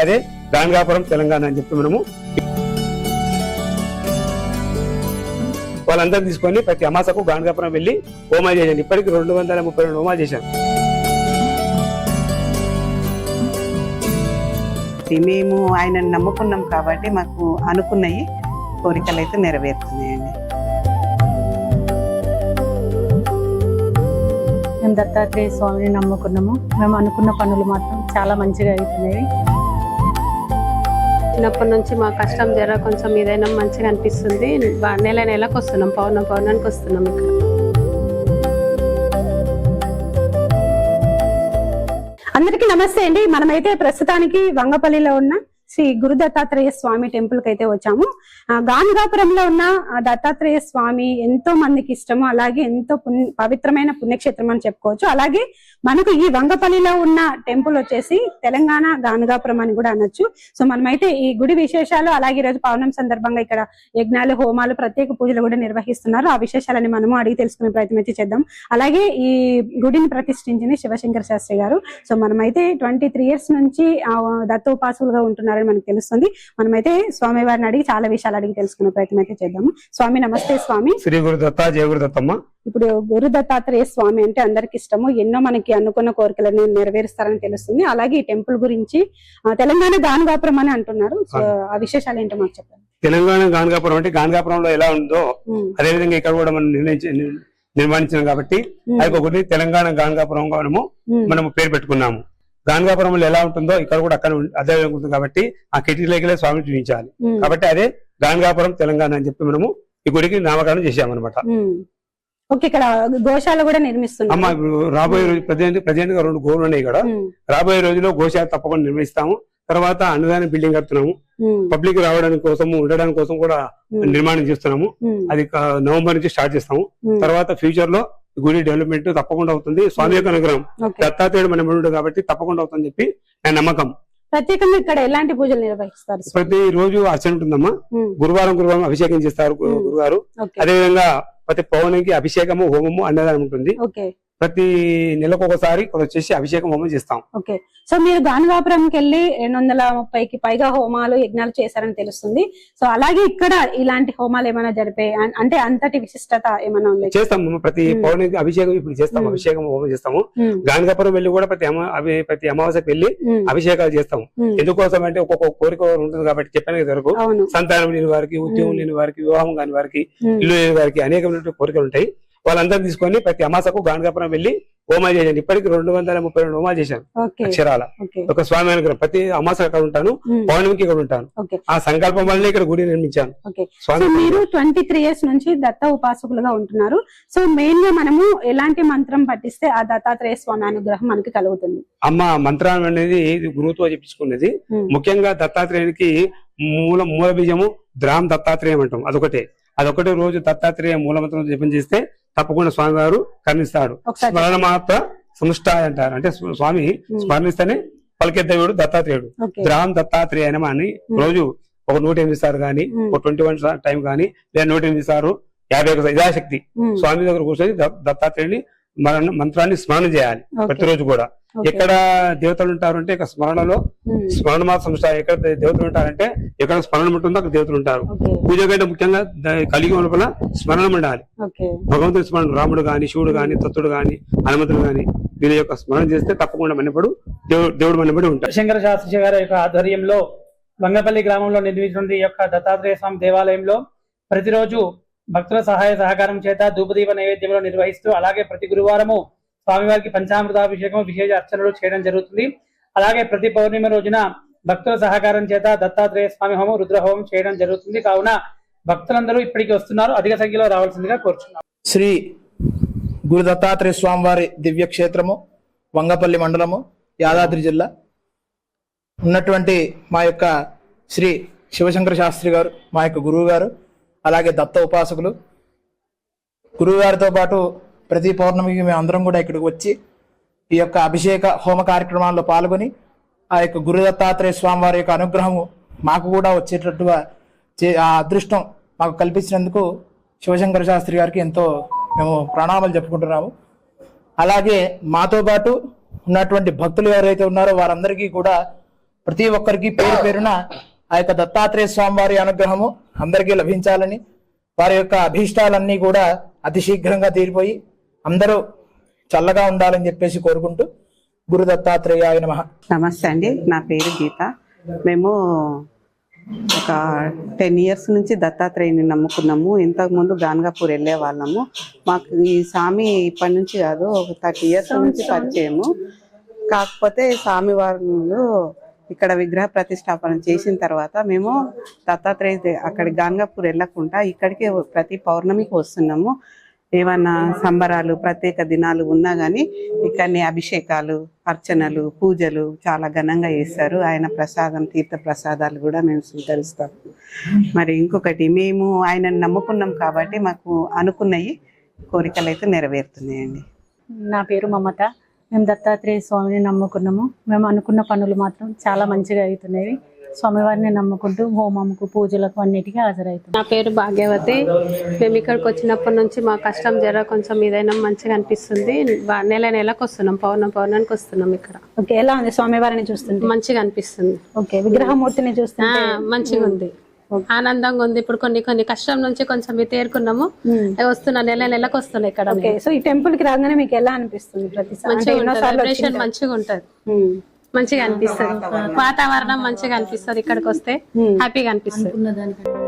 అదే గాన్గాపురం తెలంగాణ అని చెప్పి మనము వాళ్ళందరూ తీసుకొని ప్రతి అమాసకు గాన్గాపురం వెళ్ళి హోమాలు చేశాను. ఇప్పటికి 232 హోమాలు చేశాను. మేము ఆయనను నమ్ముకున్నాం కాబట్టి మాకు అనుకున్నవి కోరికలు అయితే నెరవేరుతున్నాయండి. మేము దత్తాత్రేయ స్వామిని నమ్ముకున్నాము. మేము అనుకున్న పనులు మాత్రం చాలా మంచిగా అవుతున్నాయి. చిన్నప్పటి నుంచి మా కష్టం జర కొంచెం ఏదైనా మంచిగా అనిపిస్తుంది. నెలకు వస్తున్నాం, పౌర్ణానికి వస్తున్నాం. ఇక్కడ అందరికీ నమస్తే అండి. మనమైతే ప్రస్తుతానికి వంగపల్లిలో ఉన్న శ్రీ గురు దత్తాత్రేయ స్వామి టెంపుల్ కి అయితే వచ్చాము. గాన్గాపురంలో ఉన్న దత్తాత్రేయ స్వామి ఎంతో మందికి ఇష్టము, అలాగే ఎంతో పవిత్రమైన పుణ్యక్షేత్రం అని చెప్పుకోవచ్చు. అలాగే మనకు ఈ వంగపల్లిలో ఉన్న టెంపుల్ వచ్చేసి తెలంగాణ గాన్గాపురం అని కూడా అనొచ్చు. సో మనమైతే ఈ గుడి విశేషాలు, అలాగే ఈరోజు పౌర్ణమి సందర్భంగా ఇక్కడ యజ్ఞాలు, హోమాలు, ప్రత్యేక పూజలు కూడా నిర్వహిస్తున్నారు. ఆ విశేషాలని మనము అడిగి తెలుసుకునే ప్రయత్నం అయితే చేద్దాం. అలాగే ఈ గుడిని ప్రతిష్ఠించింది శివశంకర శాస్త్రి గారు. సో మనమైతే 23 years నుంచి దత్తోపాసులుగా ఉంటున్నారని మనకు తెలుస్తుంది. మనమైతే స్వామి వారిని అడిగి చాలా విషయాలు అడిగి తెలుసుకునే ప్రయత్నం అయితే చేద్దాము. స్వామి నమస్తే. స్వామి శ్రీ గురు దత్త, జయ గురు దత్తమ్మ. ఇప్పుడు గురు దత్తాత్రేయ స్వామి అంటే అందరికి ఇష్టము, ఎన్నో మనకి అనుకున్న కోరికలను నెరవేరుస్తారని తెలుస్తుంది. అలాగే ఈ టెంపుల్ గురించి తెలంగాణ గాన్గాపురం అని అంటున్నారు. సో ఆ విశేషాలు ఏంటో మాకు చెప్పండి. తెలంగాణ గాన్గాపురం అంటే గాన్గాపురంలో ఎలా ఉందో అదే విధంగా ఇక్కడ కూడా మనం నిర్మాణించాం కాబట్టి అది ఒకటి తెలంగాణ గాన్గాపురం మనము పేరు పెట్టుకున్నాము. గాన్గాపురంలో ఎలా ఉంటుందో ఇక్కడ కూడా అక్కడ అదే ఉంటుంది కాబట్టి ఆ కిటికీలకి స్వామిని చూపించాలి కాబట్టి అదే గాన్గాపురం తెలంగాణ అని చెప్పి మనము ఈ గుడికి నామకరణం చేసామన్నమాట. ఓకే, ఇక్కడ గోశాల కూడా నిర్మిస్తున్నాం. అమ్మా రాబోయే రోజు ప్రజెంట్ గా 2 గోవులు ఉన్నాయి ఇక్కడ. రాబోయే రోజుల్లో గోశాల తప్పకుండా నిర్మిస్తాము. తర్వాత అన్నదాన బిల్డింగ్ కడుతున్నాము. పబ్లిక్ రావడానికి కోసం, ఉండడానికి కోసం కూడా నిర్మాణం చేస్తున్నాము. అది నవంబర్ నుంచి స్టార్ట్ చేస్తాము. తర్వాత ఫ్యూచర్ లో గుడి డెవలప్మెంట్ తప్పకుండా అవుతుంది. స్వామి యొక్క అనుగ్రహం దత్తాత్రేయుడు మన ముందు కాబట్టి తప్పకుండా అవుతుందని చెప్పి నా నమ్మకం. ప్రత్యేకంగా ఇక్కడ ఎలాంటి పూజలు నిర్వహిస్తారు? ప్రతి రోజు అర్చన ఉంటుందమ్మా. గురువారం అభిషేకం చేస్తారు గురుగారు. అదేవిధంగా ప్రతి పౌర్ణమికి అభిషేకము, హోమము, అన్నదానం ఉంటుంది. ప్రతి నెలకు ఒకసారి వచ్చేసి అభిషేకం, హోమం చేస్తాం. ఓకే, సో మీరు గాన్గాపురంకి వెళ్ళి 230కి పైగా హోమాలు, యజ్ఞాలు చేశారని తెలుస్తుంది. సో అలాగే ఇక్కడ ఇలాంటి హోమాలు ఏమైనా జరిపే అంటే అంతటి విశిష్టత ఏమైనా ఉంది? చేస్తాము. ప్రతి పౌర్ణమికి అభిషేకం ఇప్పుడు చేస్తాము, అభిషేకం, హోమం చేస్తాము. గాన్గాపురం వెళ్ళి కూడా ప్రతి అమావాస్యకి వెళ్ళి అభిషేకాలు చేస్తాము. ఎందుకోసం అంటే ఒక్కొక్క కోరిక ఉంటుంది కాబట్టి చెప్పాను వరకు సంతానం లేని వారికి, ఉద్యోగం లేని వారికి, వివాహం కాని వారికి, ఇల్లు లేని వారికి అనేకమైన కోరికలు ఉంటాయి. వాళ్ళందరూ తీసుకొని ప్రతి అమాసకు గాన్గాపురం వెళ్ళి హోమాలు చేశాను. ఇప్పటికి 232 హోమాలు చేశాను అక్షరాల. ఒక స్వామి అనుగ్రహం. ప్రతి అమాస అక్కడ ఉంటాను, పౌర్ణమికి ఇక్కడ ఉంటాను. ఆ సంకల్పం వల్లనే ఇక్కడ గుడి నిర్మించాను. మీరు 23 years నుంచి దత్త ఉపాసకులుగా ఉంటున్నారు. సో మెయిన్ గా మనము ఎలాంటి మంత్రం పఠిస్తే ఆ దత్తాత్రేయ స్వామి అనుగ్రహం మనకి కలుగుతుంది? అమ్మ మంత్రం అనేది గురువుతో చెప్పించుకున్నది. ముఖ్యంగా దత్తాత్రేయునికి మూల బీజము ద్రామ్ దత్తాత్రేయం అంటాం. అదొకటే రోజు దత్తాత్రేయ మూలమంత్రం జపం చేస్తే తప్పకుండా స్వామి వారు కరుణిస్తాడు. స్మరణ మాత్ర సంస్థాయ అంటారు. అంటే స్వామి స్మరణిస్తేనే పలికే దేవుడు దత్తాత్రేయుడు. ద్రామ్ దత్తాత్రేయ అని రోజు ఒక 108 సార్లు గానీ, ఒక 21 టైం గానీ, లేదా 108 సార్లు 51 యథాశక్తి స్వామి దగ్గర కూర్చొని దత్తాత్రేయుని మంత్రాన్ని స్మరణ చేయాలి ప్రతిరోజు కూడా. ఎక్కడ దేవతలు ఉంటారు అంటే ఇక్కడ స్మరణలో స్మరణ మాత్ర సంస్థ. ఎక్కడ దేవతలు ఉంటారంటే ఎక్కడ స్మరణ ఉంటుందో అక్కడ దేవతలు ఉంటారు. పూజ కంటే ముఖ్యంగా కలియుగం లోపల స్మరణం ఉండాలి. భగవంతుడి స్మరణ, రాముడు గాని, శివుడు గాని, దత్తుడు గాని, హనుమంతుడు గాని వీళ్ళ యొక్క స్మరణ చేస్తే తప్పకుండా మన్నపడు దేవుడు మన్నపడి ఉంటాడు. శంకర శాస్త్రి గారి యొక్క ఆధ్వర్యంలో వంగపల్లి గ్రామంలో నిర్మించిన ఈ యొక్క దత్తాత్రేయ స్వామి దేవాలయంలో ప్రతిరోజు భక్తుల సహాయ సహకారం చేత ధూపదీప నైవేద్యంలో నిర్వహిస్తూ, అలాగే ప్రతి గురువారము స్వామివారికి పంచామృతాభిషేకం, విశేష అర్చనలు చేయడం జరుగుతుంది. అలాగే ప్రతి పౌర్ణమి రోజున భక్తుల సహకారం చేత దత్తాత్రేయ స్వామి హోమం, రుద్రహోమం చేయడం జరుగుతుంది. కావున భక్తులందరూ ఇప్పటికి వస్తున్నారు. అధిక సంఖ్యలో రావాల్సిందిగా కోరుచున్నాం. శ్రీ గురు దత్తాత్రేయ స్వామి వారి దివ్య క్షేత్రము, వంగపల్లి మండలము, యాదాద్రి జిల్లా ఉన్నటువంటి మా యొక్క శ్రీ శివశంకర శాస్త్రి గారు మా యొక్క గురువు గారు. అలాగే దత్త ఉపాసకులు. గురువు గారితో పాటు ప్రతి పౌర్ణమికి మేము అందరం కూడా ఇక్కడికి వచ్చి ఈ యొక్క అభిషేక హోమ కార్యక్రమాల్లో పాల్గొని ఆ యొక్క గురు దత్తాత్రేయ స్వామి వారి యొక్క అనుగ్రహము మాకు కూడా వచ్చేటట్టుగా ఆ అదృష్టం మాకు కల్పించినందుకు శివశంకర శాస్త్రి గారికి ఎంతో మేము ప్రణామాలు చెప్పుకుంటున్నాము. అలాగే మాతో పాటు ఉన్నటువంటి భక్తులు ఎవరైతే ఉన్నారో వారందరికీ కూడా ప్రతి ఒక్కరికి పేరు పేరున ఆ యొక్క దత్తాత్రేయ స్వామి వారి అనుగ్రహము అందరికీ లభించాలని, వారి యొక్క అభీష్టాలన్నీ కూడా అతి శీఘ్రంగా తీరిపోయి అందరూ చల్లగా ఉండాలని చెప్పేసి కోరుకుంటూ గురు దత్తాత్రేయాయ నమః. నమస్తే అండి, నా పేరు గీత. మేము ఒక 10 ఇయర్స్ నుంచి దత్తాత్రేయుని నమ్ముకున్నాము. ఇంతకుముందు గాన్గాపూర్ వెళ్ళే వాళ్ళము. మాకు ఈ స్వామి ఇప్పటి నుంచి కాదు, ఒక 30 ఇయర్స్ నుంచి పరిచయము. కాకపోతే స్వామి వారు ఇక్కడ విగ్రహ ప్రతిష్టాపన చేసిన తర్వాత మేము దత్తాత్రేయ అక్కడి గాన్గాపూర్ వెళ్ళకుండా ఇక్కడికి ప్రతి పౌర్ణమికి వస్తున్నాము. ఏమన్నా సంబరాలు ప్రత్యేక దినాలు ఉన్నా కానీ ఇక్కడనే అభిషేకాలు, అర్చనలు, పూజలు చాలా ఘనంగా చేస్తారు. ఆయన ప్రసాదం, తీర్థ ప్రసాదాలు కూడా మేము స్వీకరిస్తాం. మరి ఇంకొకటి, మేము ఆయనను నమ్ముకున్నాం కాబట్టి మాకు అనుకున్నవి కోరికలు అయితే నెరవేరుతున్నాయండి. నా పేరు మమత. మేము దత్తాత్రేయ స్వామిని నమ్ముకున్నాము. మేము అనుకున్న పనులు మాత్రం చాలా మంచిగా అవుతున్నాయి. స్వామివారిని నమ్ముకుంటూ హోమంకు, పూజలకు అన్నిటికీ హాజరవుతున్నాం. నా పేరు భాగ్యవతి. మేము ఇక్కడికి వచ్చినప్పటి నుంచి మా కష్టం జర కొంచెం ఇదైనా మంచిగా అనిపిస్తుంది. నెలకు వస్తున్నాం, పౌర్ణానికి వస్తున్నాం. ఇక్కడ ఓకే, ఎలా ఉంది స్వామివారిని చూస్తుంటే? మంచిగా అనిపిస్తుంది. ఓకే, విగ్రహమూర్తిని చూస్తుంటే మంచిగా ఉంది, ఆనందంగా ఉంది. ఇప్పుడు కొన్ని కష్టం నుంచి కొంచెం తేరుకున్నాము. వస్తున్నా, నెలకు వస్తున్నాయి ఇక్కడ. ఓకే, సో ఈ టెంపుల్ కి రాగానే మీకు ఎలా అనిపిస్తుంది? ప్రతిసారి మంచిగా ఉంటది, మంచిగా అనిపిస్తుంది. వాతావరణం మంచిగా అనిపిస్తుంది. ఇక్కడికి వస్తే హ్యాపీగా అనిపిస్తుంది.